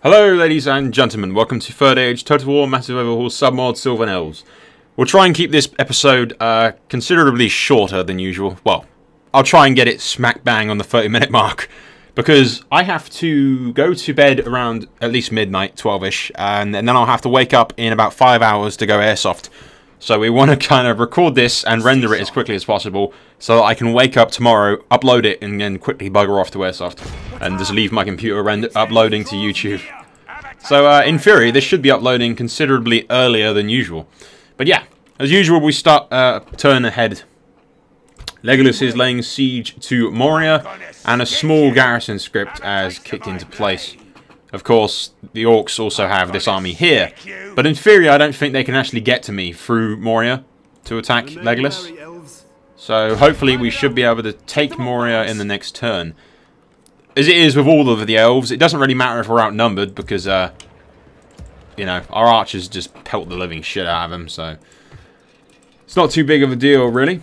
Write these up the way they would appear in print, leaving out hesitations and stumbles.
Hello ladies and gentlemen, welcome to Third Age Total War Massive Overhaul Submod Silvan Elves. We'll try and keep this episode considerably shorter than usual. Well, I'll try and get it smack bang on the 30-minute mark, because I have to go to bed around at least midnight, 12ish, and then I'll have to wake up in about 5 hours to go airsoft. So we want to kind of record this and render it as quickly as possible so that I can wake up tomorrow, upload it, and then quickly bugger off to airsoft and just leave my computer uploading to YouTube. So in theory, this should be uploading considerably earlier than usual. But yeah, as usual, we start turn ahead. Legolas is laying siege to Moria, and a small garrison script has kicked into place. Of course, the Orcs also have this army here, but in theory I don't think they can actually get to me through Moria to attack Legolas. So hopefully we should be able to take Moria in the next turn. As it is with all of the elves, it doesn't really matter if we're outnumbered because, you know, our archers just pelt the living shit out of them, so it's not too big of a deal, really.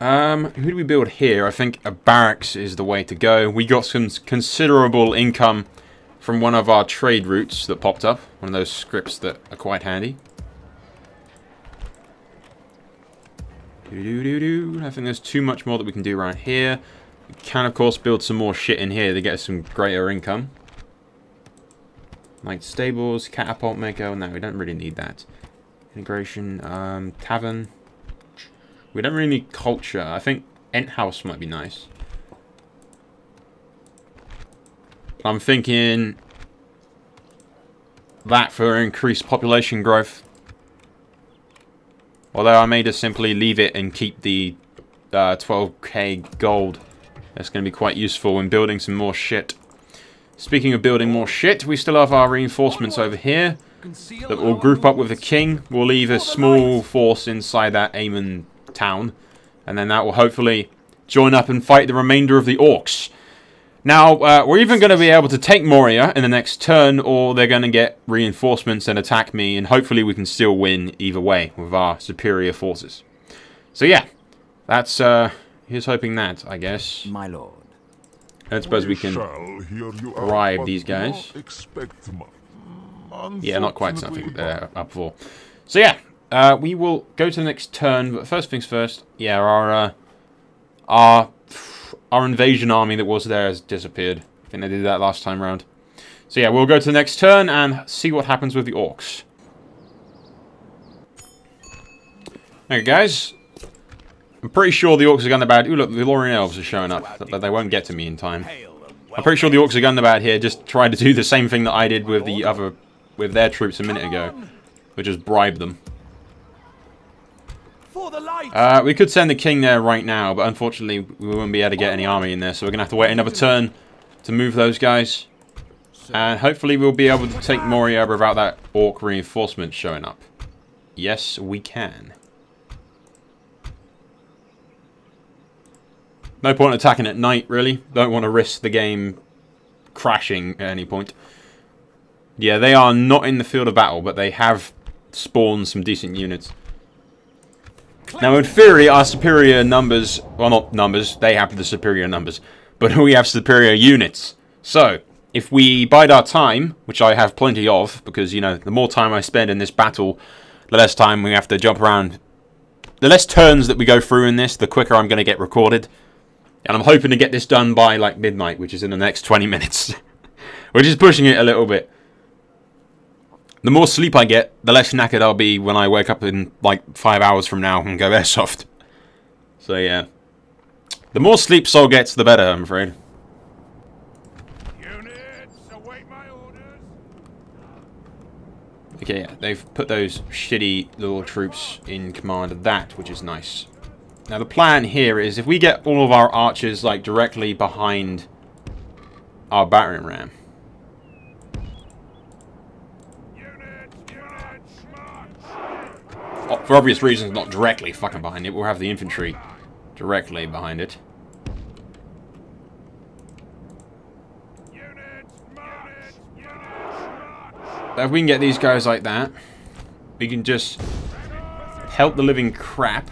Who do we build here? I think a barracks is the way to go. We got some considerable income from one of our trade routes that popped up. One of those scripts that are quite handy. I think there's too much more that we can do around here. We can, of course, build some more shit in here to get us some greater income. Like stables, catapult maker. No, we don't really need that. Integration, tavern. We don't really need culture. I think Ent House might be nice. I'm thinking that for increased population growth. Although I may just simply leave it and keep the 12k gold. That's going to be quite useful in building some more shit. Speaking of building more shit, we still have our reinforcements over here that will group up with the king. We'll leave a small force inside that Amon town, and then that will hopefully join up and fight the remainder of the Orcs. Now, we're even going to be able to take Moria in the next turn, or they're going to get reinforcements and attack me, and hopefully we can still win either way with our superior forces. So yeah, that's, here's hoping that, I guess. My lord. I suppose we can bribe these guys. Yeah, not quite something they're up for. So yeah. We will go to the next turn, but first things first. Yeah, our invasion army that was there has disappeared. I think they did that last time round. So yeah, we'll go to the next turn and see what happens with the Orcs. Okay, guys. I'm pretty sure the Orcs are going to bad. Ooh, look, the Silvan Elves are showing up, but they won't get to me in time. I'm pretty sure the Orcs are going to bad here. Just try to do the same thing that I did with their troops a minute ago, which is bribe them. We could send the king there right now, but unfortunately we won't be able to get any army in there, so we're going to have to wait another turn to move those guys. And hopefully we'll be able to take Moria without that Orc reinforcement showing up. Yes, we can. No point attacking at night, really. Don't want to risk the game crashing at any point. Yeah, they are not in the field of battle, but they have spawned some decent units. Now, in theory, our superior numbers... Well, not numbers. They have the superior numbers. But we have superior units. So, if we bide our time, which I have plenty of, because, you know, the more time I spend in this battle, the less time we have to jump around. The less turns that we go through in this, the quicker I'm going to get recorded. And I'm hoping to get this done by, like, midnight, which is in the next 20 minutes. Which is pushing it a little bit. The more sleep I get, the less knackered I'll be when I wake up in, like, 5 hours from now and go airsoft. So, yeah. The more sleep Sol gets, the better, I'm afraid. Units, await my orders. Okay, yeah, they've put those shitty little troops in command of that, which is nice. Now, the plan here is if we get all of our archers, like, directly behind our battering ram. For obvious reasons, not directly fucking behind it. We'll have the infantry directly behind it. But if we can get these guys like that, we can just help the living crap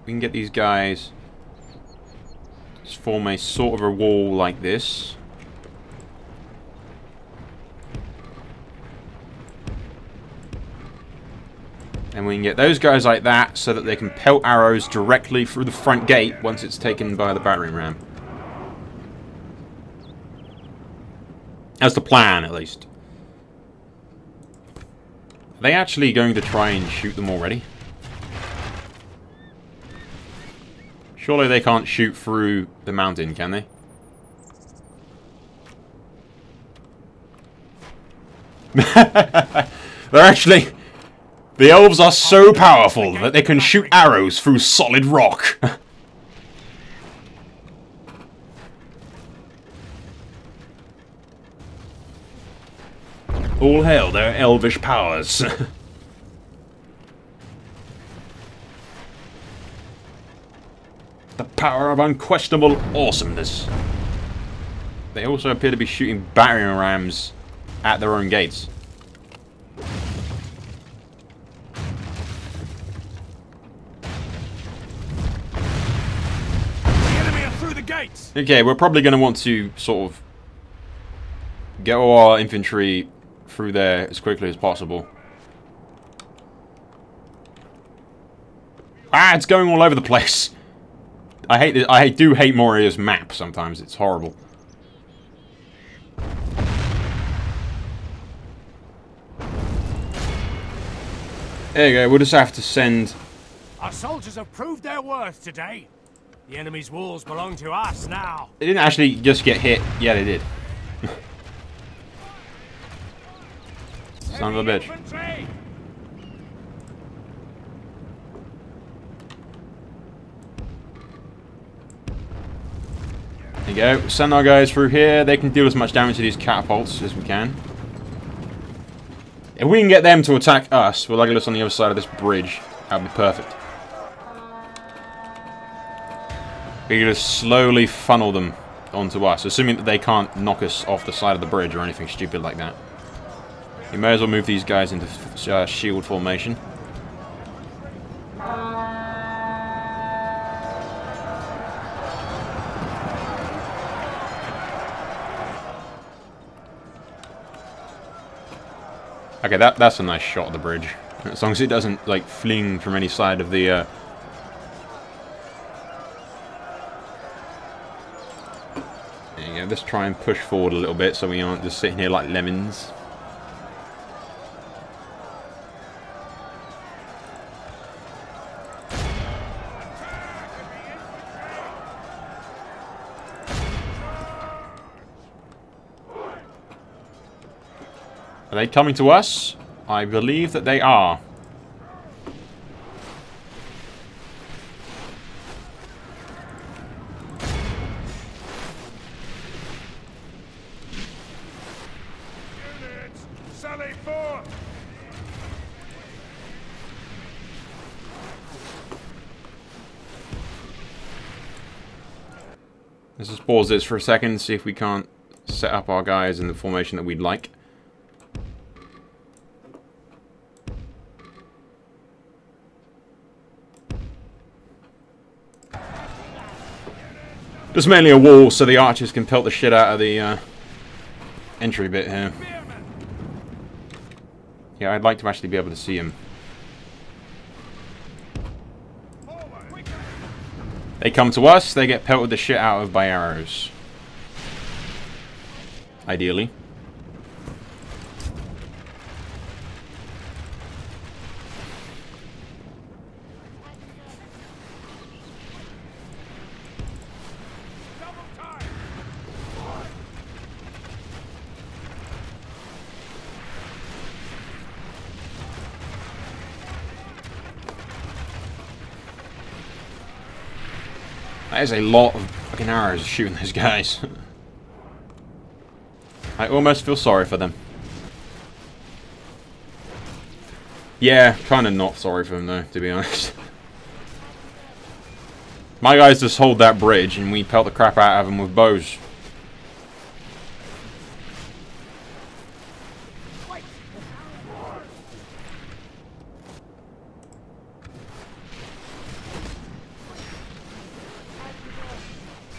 we can get these guys to form a sort of a wall like this. And we can get those guys like that so that they can pelt arrows directly through the front gate once it's taken by the battering ram. That's the plan, at least. Are they actually going to try and shoot them already? Surely they can't shoot through the mountain, can they? They're actually... The elves are so powerful that they can shoot arrows through solid rock. All hail their elvish powers. The power of unquestionable awesomeness. They also appear to be shooting battering rams at their own gates. Okay, we're probably going to want to sort of get all our infantry through there as quickly as possible. Ah, it's going all over the place. I hate it. I do hate Moria's map sometimes. It's horrible. There you go. We'll just have to send... Our soldiers have proved their worth today. The enemy's walls belong to us now. They didn't actually just get hit. Yeah, they did. Son of a bitch. There you go. Send our guys through here. They can deal as much damage to these catapults as we can. If we can get them to attack us with Legolas on the other side of this bridge, that would be perfect. We can just slowly funnel them onto us, assuming that they can't knock us off the side of the bridge or anything stupid like that. You may as well move these guys into shield formation. Okay, that's a nice shot of the bridge. As long as it doesn't, like, fling from any side of the... There you go, let's try and push forward a little bit so we aren't just sitting here like lemons. Are they coming to us? I believe that they are. Let's just pause this for a second, see if we can't set up our guys in the formation that we'd like. Just mainly a wall so the archers can pelt the shit out of the entry bit here. Yeah, I'd like to actually be able to see him. They come to us, they get pelted the shit out of by arrows. Ideally. That is a lot of fucking arrows shooting those guys. I almost feel sorry for them. Yeah, kind of not sorry for them though, to be honest. My guys just hold that bridge and we pelt the crap out of them with bows.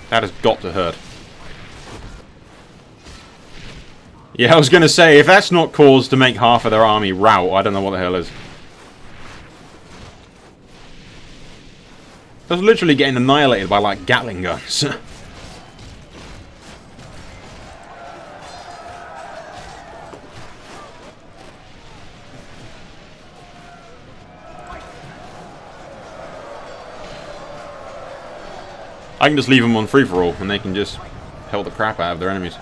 That has got to hurt. Yeah, I was going to say, if that's not cause to make half of their army rout, I don't know what the hell is. I was literally getting annihilated by, like, Gatling guns. I can just leave them on free-for-all, and they can just pelt the crap out of their enemies.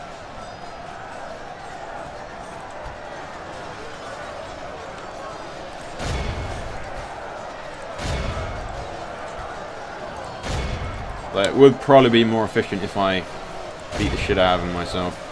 But it would probably be more efficient if I beat the shit out of them myself.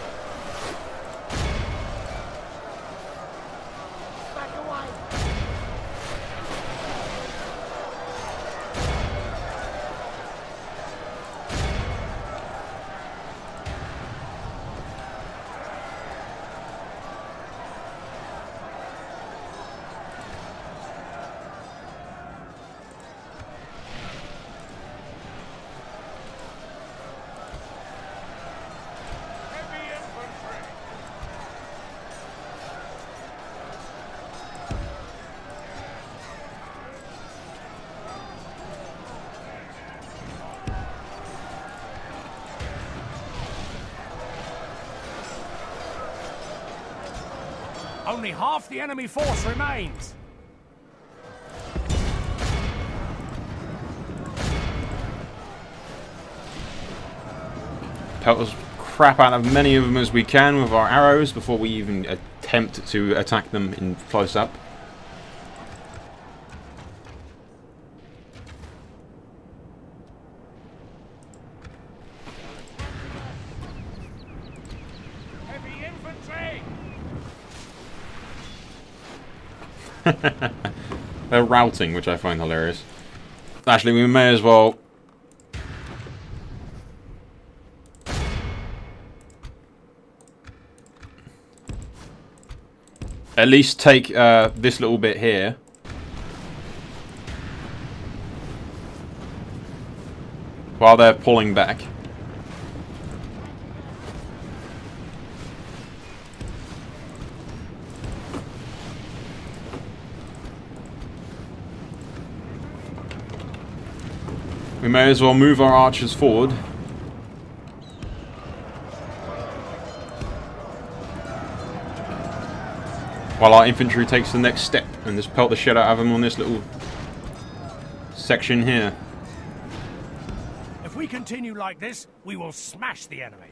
Only half the enemy force remains. Pelt as crap out of many of them as we can with our arrows before we even attempt to attack them in close up. They're routing, which I find hilarious. Actually, we may as well at least take this little bit here. While they're pulling back. We may as well move our archers forward. While our infantry takes the next step and just pelt the shit out of them on this little section here. If we continue like this, we will smash the enemy.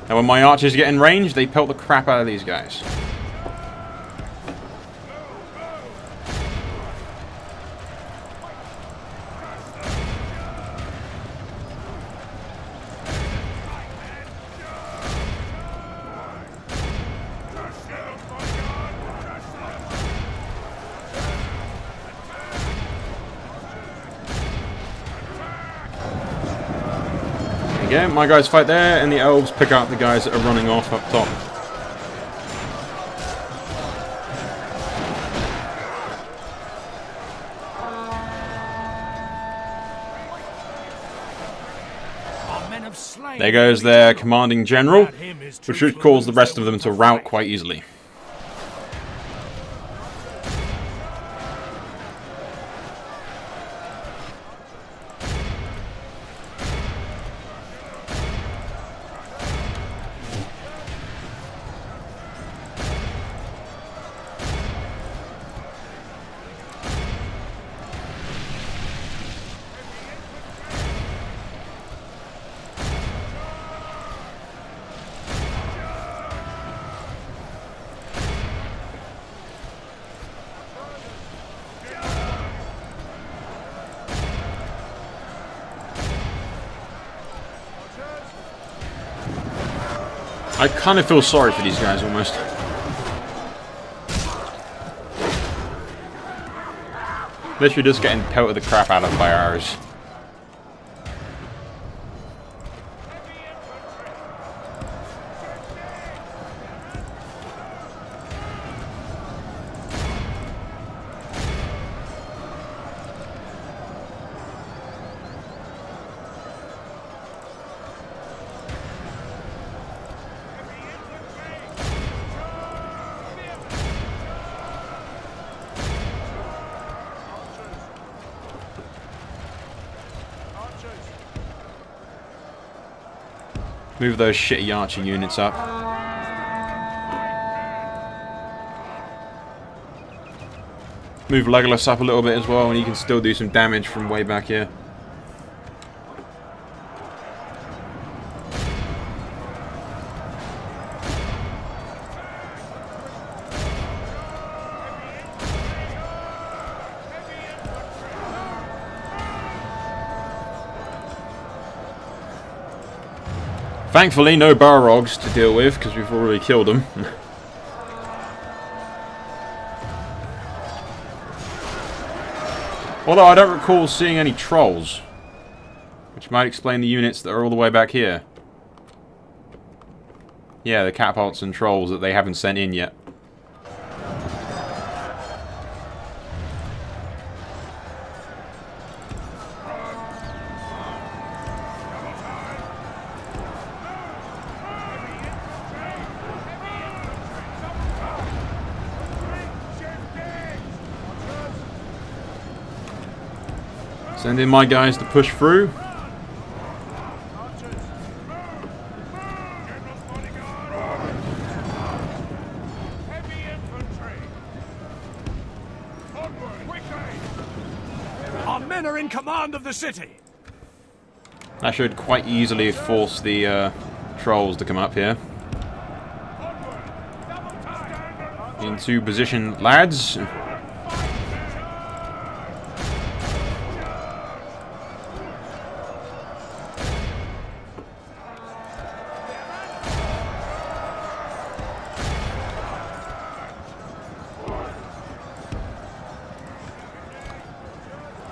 And when my archers get in range, they pelt the crap out of these guys. Yeah, my guys fight there, and the elves pick out the guys that are running off up top. There goes their commanding general, which should cause the rest of them to rout quite easily. I kind of feel sorry for these guys, almost. Literally just getting pelted the crap out of by arrows. Move those shitty archer units up. Move Legolas up a little bit as well, and he can still do some damage from way back here. Thankfully, no Balrogs to deal with, because we've already killed them. Although I don't recall seeing any trolls, which might explain the units that are all the way back here. Yeah, the catapults and trolls that they haven't sent in yet. Send in my guys to push through. Our men are in command of the city. That should quite easily force the trolls to come up here. Into position, lads.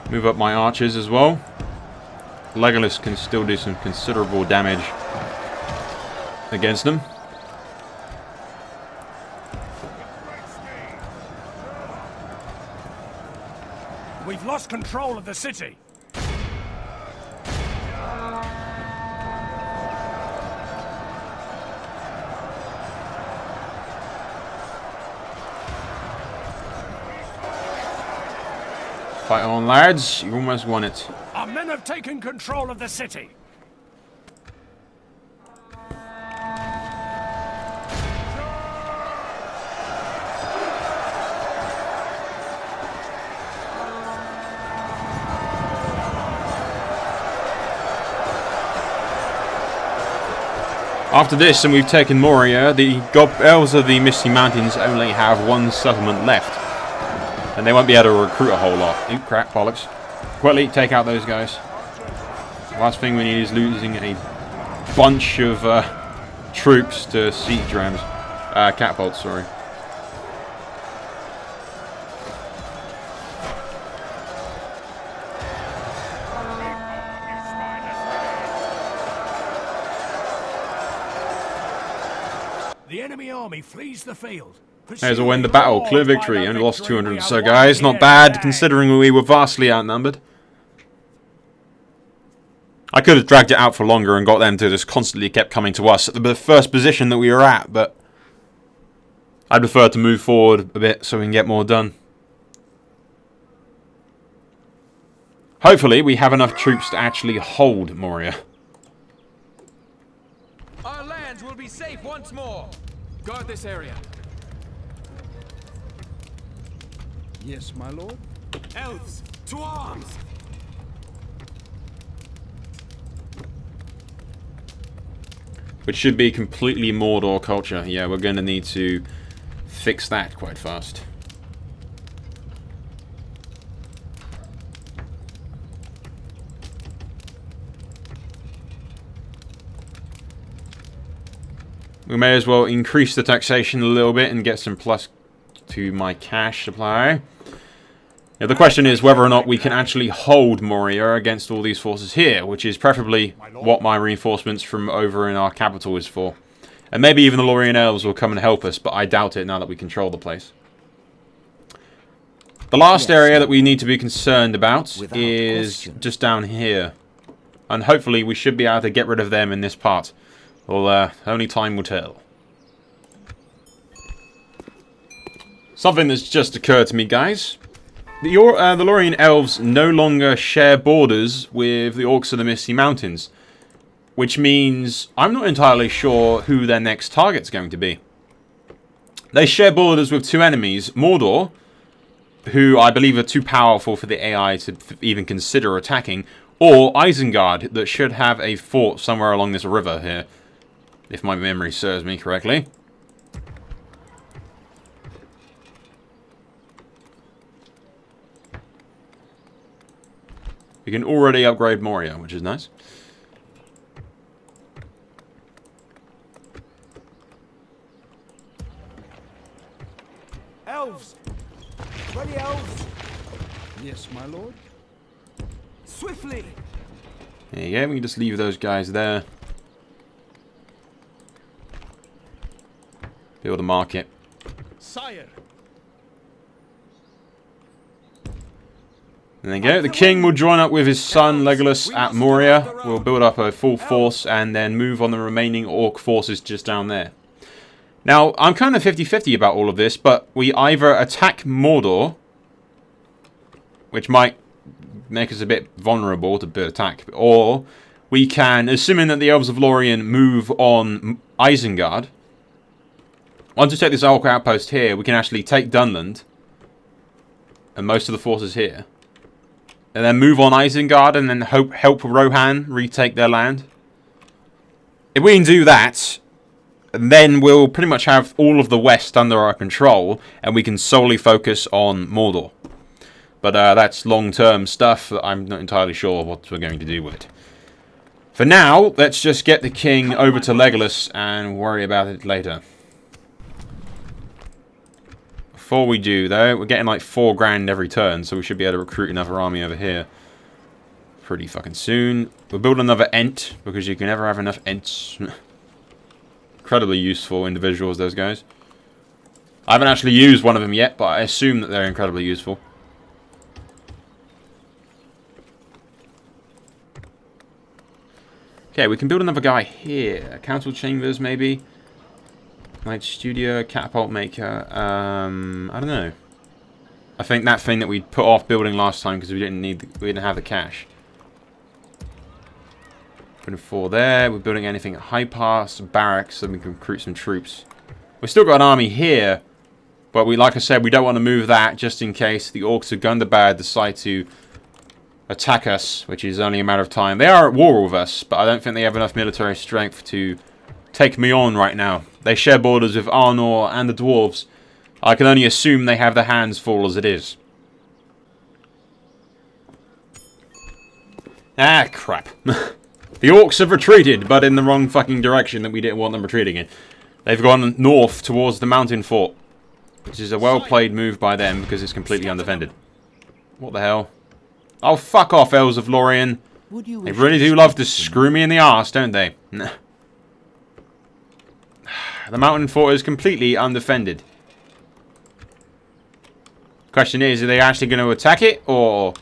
Move up my archers as well. Legolas can still do some considerable damage against them. We've lost control of the city. Fight on, lads. You almost won it. Our men have taken control of the city. After this, and we've taken Moria, the Elves of the Misty Mountains only have one settlement left. And they won't be able to recruit a whole lot. Oop, crap, bollocks. Quickly, take out those guys. Last thing we need is losing a bunch of troops to siege rams. Catapults, sorry. The enemy army flees the field. There's a win the battle. Clear victory. Only lost 200 or so, guys. Not bad, considering we were vastly outnumbered. I could have dragged it out for longer and got them to just constantly kept coming to us at the first position that we were at, but I prefer to move forward a bit so we can get more done. Hopefully, we have enough troops to actually hold Moria. Our lands will be safe once more. Guard this area. Yes, my lord. Elves, to arms! Which should be completely Mordor culture. Yeah, we're going to need to fix that quite fast. We may as well increase the taxation a little bit and get some plus to my cash supply. Now, the question is whether or not we can actually hold Moria against all these forces here, which is preferably what my reinforcements from over in our capital is for. And maybe even the Silvan Elves will come and help us, but I doubt it now that we control the place. The last area that we need to be concerned about is just down here. And hopefully we should be able to get rid of them in this part. Well, only time will tell. Something that's just occurred to me, guys. The Silvan Elves no longer share borders with the Orcs of the Misty Mountains. Which means I'm not entirely sure who their next target's going to be. They share borders with two enemies, Mordor, who I believe are too powerful for the AI to even consider attacking, or Isengard, that should have a fort somewhere along this river here, if my memory serves me correctly. We can already upgrade Moria, which is nice. Elves! Ready, elves! Yes, my lord. Swiftly! There you go, we can just leave those guys there. Build a market. Sire. And there you go, the king will join up with his son Legolas at Moria. We'll build up a full force and then move on the remaining orc forces just down there. Now, I'm kind of 50-50 about all of this, but we either attack Mordor, which might make us a bit vulnerable to be attacked, or we can, assuming that the Elves of Lorien move on Isengard, once we take this orc outpost here, we can actually take Dunland, and most of the forces here, and then move on Isengard, and then help Rohan retake their land. If we can do that, then we'll pretty much have all of the west under our control, and we can solely focus on Mordor. But that's long-term stuff. I'm not entirely sure what we're going to do with it. For now, let's just get the king over to Legolas and worry about it later. Before we do, though, we're getting like 4 grand every turn, so we should be able to recruit another army over here pretty fucking soon. We'll build another Ent, because you can never have enough Ents. Incredibly useful individuals, those guys. I haven't actually used one of them yet, but I assume that they're incredibly useful. Okay, we can build another guy here. Council chambers, maybe. Light studio, catapult maker. I don't know. I think that thing that we put off building last time because we didn't have the cash. Putting 4 there. We're building anything at high pass, barracks, so we can recruit some troops. We've still got an army here, but like I said, we don't want to move that just in case the Orcs of Gundabad decide to attack us, which is only a matter of time. They are at war with us, but I don't think they have enough military strength to take me on right now. They share borders with Arnor and the dwarves. I can only assume they have their hands full as it is. Ah, crap. The Orcs have retreated, but in the wrong fucking direction that we didn't want them retreating in. They've gone north towards the mountain fort, which is a well-played move by them because it's completely undefended. What the hell? Oh, fuck off, Elves of Lorien. They really do love to screw me in the arse, don't they? The mountain fort is completely undefended. Question is, are they actually going to attack it, or...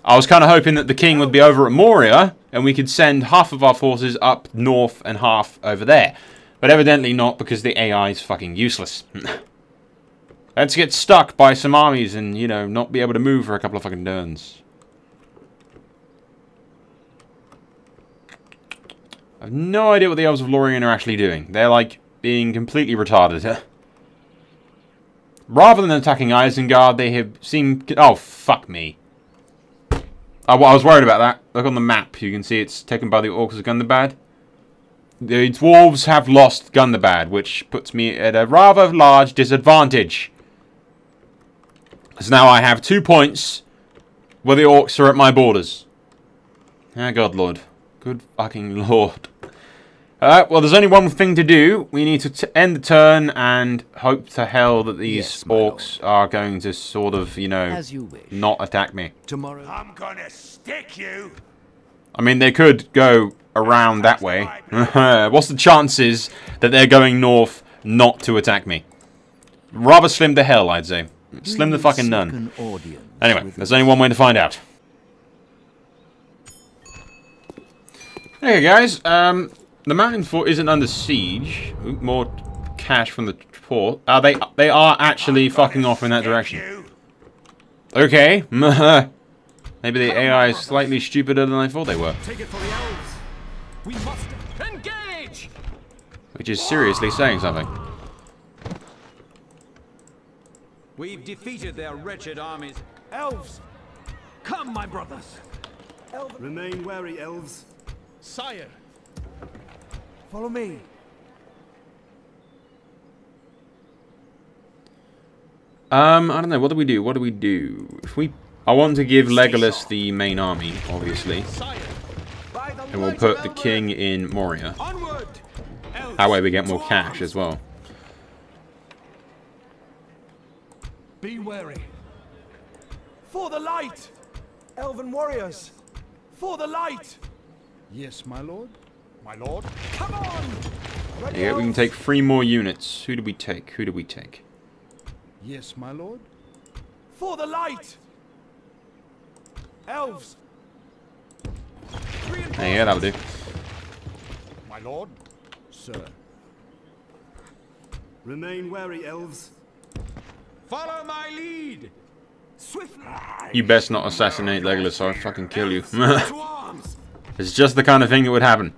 I was kind of hoping that the king would be over at Moria, and we could send half of our forces up north and half over there. But evidently not, because the AI is fucking useless. Let's get stuck by some armies and, you know, not be able to move for a couple of fucking turns. I have no idea what the Elves of Lorien are actually doing. They're, like, being completely retarded. Rather than attacking Isengard, they have seemed... Oh, fuck me. I was worried about that. Look on the map. You can see it's taken by the Orcs of Gundabad. The dwarves have lost Gundabad, which puts me at a rather large disadvantage. So now I have 2 points where the Orcs are at my borders. Ah, God, Lord. Good fucking Lord. Well, there's only one thing to do. We need to end the turn and hope to hell that these orcs are going to sort of, you know, not attack me. Tomorrow. I'm gonna stick you. I mean, they could go around that way. What's the chances that they're going north not to attack me? Rather slim to hell, I'd say. Slim to fucking none. Anyway, there's only one way to find out. Okay, guys. The mountain fort isn't under siege. Ooh, more cash from the port. They are actually fucking off in that direction. Okay. Maybe the AI is slightly stupider than I thought they were. Take it for the elves. We must engage. Which is seriously saying something. We've defeated their wretched armies. Elves, Come, my brothers. Remain wary, elves. Sire. follow me. I don't know. What do we do? What do we do? I want to give Legolas the main army, obviously, Sire. and we'll put the king in Moria. Onward. Elves. That way we get more cash as well. Be wary. For the light! Elven warriors! For the light! Yes, my lord. My lord. Come on! Ready, Yeah, we can elves? take 3 more units. Who do we take? Who do we take? Yes, my lord. For the light! Elves! Yeah, that'll do. My lord. Sir. Remain wary, elves. Follow my lead. Swift! You best not assassinate Legolas or I'll fucking kill you. To arms! It's just the kind of thing that would happen.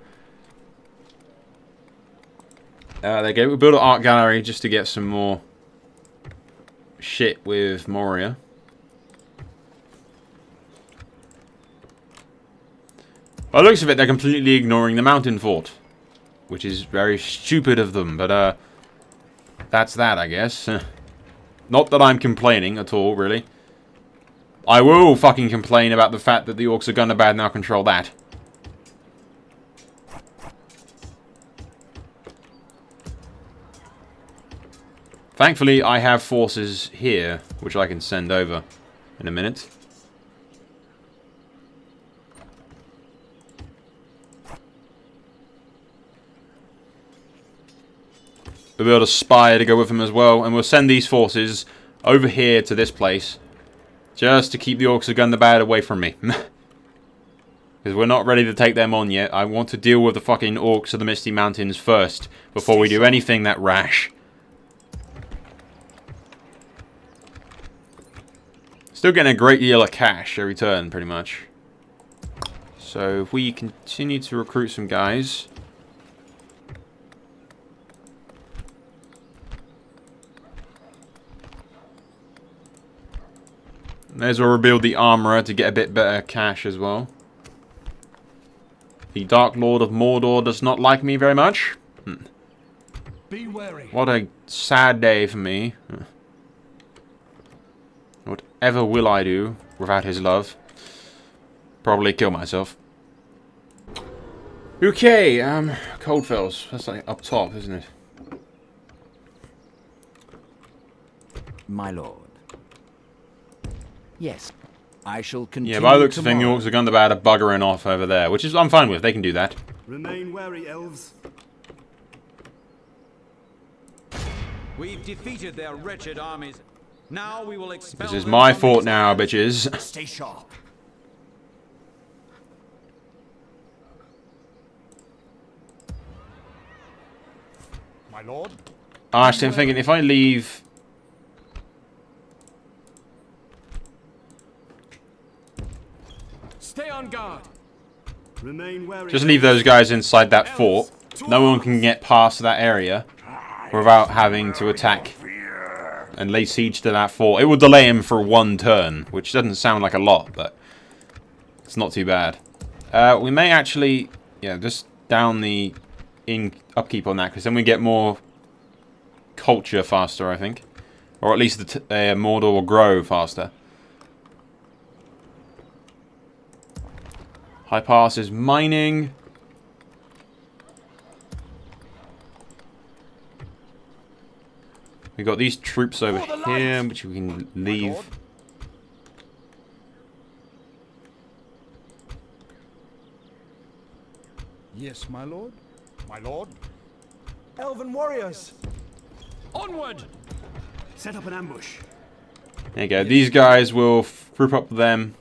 There you go. We built an art gallery just to get some more shit with Moria. By the looks of it, they're completely ignoring the mountain fort, which is very stupid of them, but that's that, I guess. Not that I'm complaining at all, really. I will fucking complain about the fact that the orcs are gonna bad now control that. Thankfully, I have forces here, which I can send over in a minute. We'll build a spire to go with them as well, and we'll send these forces over here to this place, just to keep the Orcs of Gundabad away from me. Because we're not ready to take them on yet. I want to deal with the fucking Orcs of the Misty Mountains first, before we do anything that rash. Still getting a great deal of cash every turn, pretty much. So if we continue to recruit some guys. May as well rebuild the armorer to get a bit better cash as well. The Dark Lord of Mordor does not like me very much. Be wary. What a sad day for me. Whatever will I do without his love? Probably kill myself. Okay, Coldfells. That's like up top, isn't it? My lord. Yes, I shall continue. Yeah, by the looks of things, the Orcs of Gundabad are buggering off over there, which is I'm fine with. They can do that. Remain wary, elves. We've defeated their wretched armies. Now we will expel This is them my from fort these now, lands. bitches. Stay sharp. My lord. Actually, I'm thinking if I leave. Stay on guard. Remain wary. Just leave those guys inside that fort. No one can get past that area without having to attack and lay siege to that fort. It will delay him for 1 turn, which doesn't sound like a lot, but it's not too bad. We may actually, yeah, just down the upkeep on that, because then we get more culture faster, I think. Or at least the Mordor will grow faster. High Pass is mining. We've got these troops over here, which we can leave. Yes, my lord. My lord. Elven warriors. Onward! Set up an ambush. There you go. These guys will group up with them.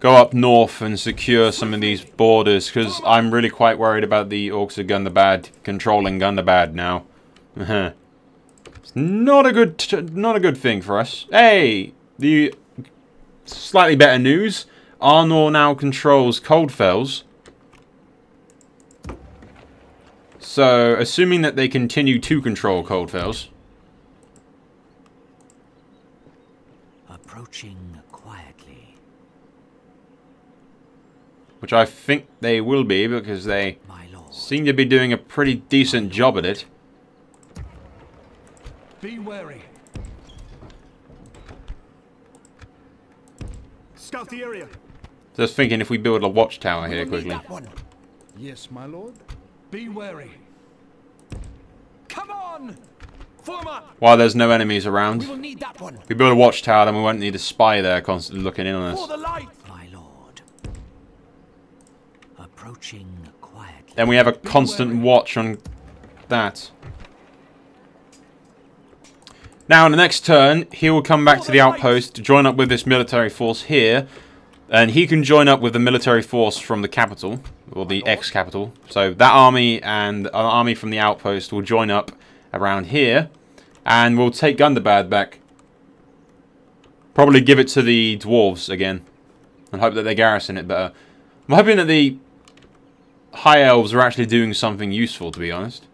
Go up north and secure some of these borders, because I'm really quite worried about the Orcs of Gundabad controlling Gundabad now. It's not a good thing for us. Hey, the slightly better news: Arnor now controls Coldfells. So, assuming that they continue to control Coldfells, Approaching quietly. which I think they will be because they My lord. seem to be doing a pretty decent job at it. Be wary. Scout the area. Just thinking if we build a watchtower here quickly. Yes, my lord. Be wary. Come on! Form up! While there's no enemies around. We'll need that one. If we build a watchtower, then we won't need a spy there constantly looking in on For us. the light! My lord. Approaching quietly. Then we have a constant watch on that. Now, in the next turn, he will come back to the outpost to join up with this military force here. And he can join up with the military force from the capital, or the ex-capital. So that army and an army from the outpost will join up around here. And we'll take Gundabad back. Probably give it to the dwarves again. And hope that they garrison it better. I'm hoping that the High Elves are actually doing something useful, to be honest.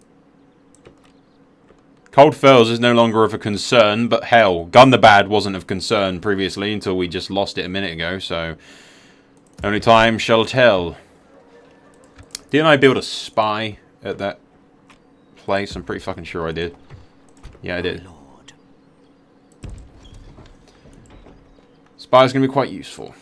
Coldfells is no longer of a concern, but hell, Gundabad wasn't of concern previously until we just lost it a minute ago, so only time shall tell. Didn't I build a spy at that place? I'm pretty fucking sure I did. Yeah, I did. Lord. Spy's going to be quite useful.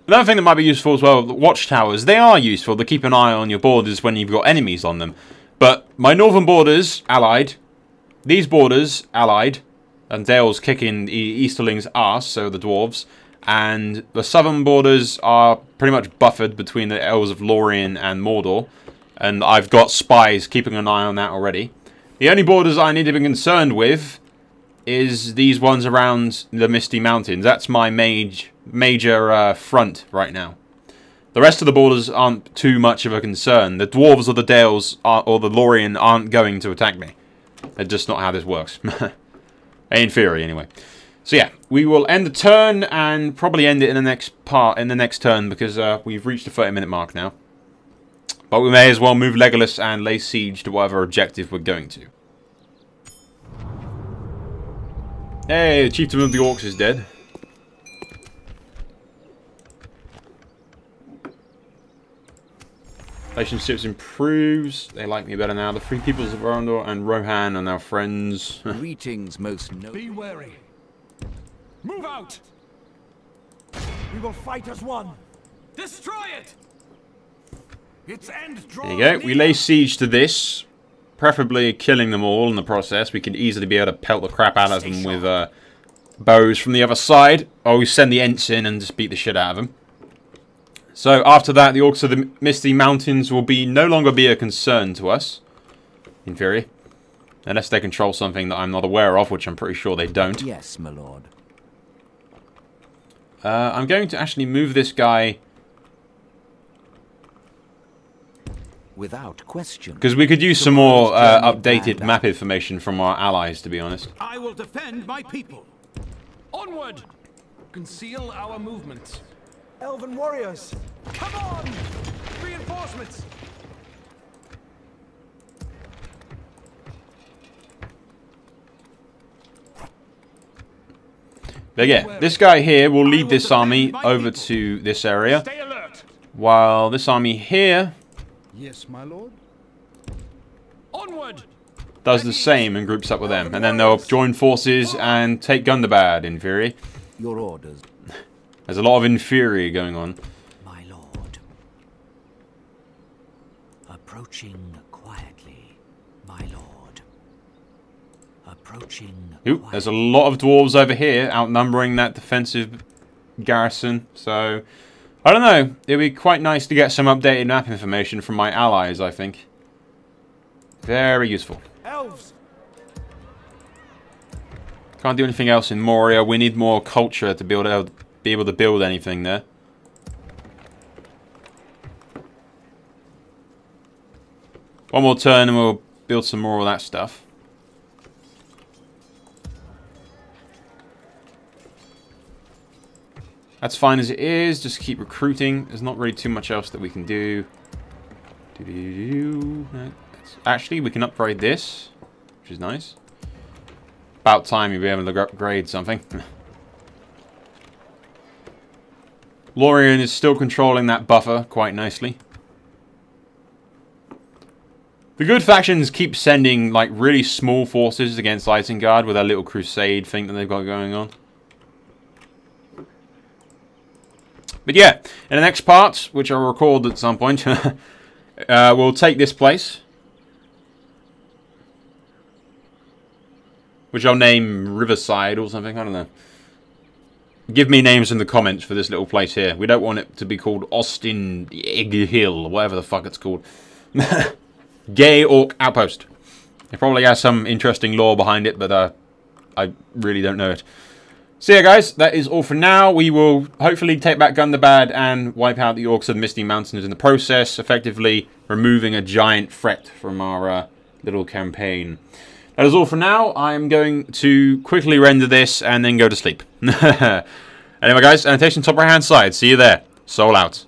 Another thing that might be useful as well, the watchtowers. They are useful to keep an eye on your borders when you've got enemies on them. But my northern borders, allied. These borders, allied. And Dale's kicking the Easterlings' ass, so the dwarves. And the southern borders are pretty much buffered between the Elves of Lorien and Mordor. And I've got spies keeping an eye on that already. The only borders I need to be concerned with is these ones around the Misty Mountains. That's my major front right now. The rest of the borders aren't too much of a concern. The dwarves or the Dales or the Lorien aren't going to attack me. That's just not how this works. In theory, anyway. So yeah, we will end the turn and probably end it in the next turn because we've reached the 30-minute mark now. But we may as well move Legolas and lay siege to whatever objective we're going to. Hey, the chieftain of the Orcs is dead. Relationships improves. They like me better now. The three peoples of Arundel and Rohan are now friends. Greetings, most noble. Be wary. Move out! We will fight as one. Destroy it! Its end draws There you go. We lay siege to this. Preferably killing them all in the process. We could easily be able to pelt the crap out of them with bows from the other side. Or we send the Ents in and just beat the shit out of them. So after that, the Orcs of the Misty Mountains will no longer be a concern to us, in theory. Unless they control something that I'm not aware of, which I'm pretty sure they don't. Yes, my lord. I'm going to actually move this guy... Without question. because we could use some more updated map information from our allies, to be honest. I will defend my people. Onward! Conceal our movements. Elven warriors. Come on! Reinforcements! But yeah, this guy here will lead this army over to this area. Stay alert! While this army here Yes, my lord. Onward! does the same and groups up with them. And then they'll join forces and take Gundabad, in theory. Your orders, There's a lot of inferi going on. my lord. Approaching quietly, my lord. Approaching. Ooh, there's a lot of dwarves over here outnumbering that defensive garrison. So, I don't know. It'd be quite nice to get some updated map information from my allies, I think. Very useful. Elves! Can't do anything else in Moria. We need more culture to be able to build anything there. One more turn and we'll build some more of that stuff. That's fine as it is. Just keep recruiting. There's not really too much else that we can do. Actually, we can upgrade this, which is nice. About time you'll be able to upgrade something. Lorien is still controlling that buffer quite nicely. The good factions keep sending like really small forces against Isengard with their little crusade thing that they've got going on. But yeah, in the next part, which I'll record at some point, we'll take this place, which I'll name Riverside or something, I don't know. Give me names in the comments for this little place here. We don't want it to be called Austin Egg Hill, or whatever the fuck it's called. Gay Orc Outpost. It probably has some interesting lore behind it, but I really don't know it. So yeah, guys, that is all for now. We will hopefully take back Gundabad and wipe out the Orcs of Misty Mountains in the process, effectively removing a giant threat from our little campaign. That is all for now. I'm going to quickly render this and then go to sleep. Anyway, guys, annotation top right hand side. See you there. Soul out.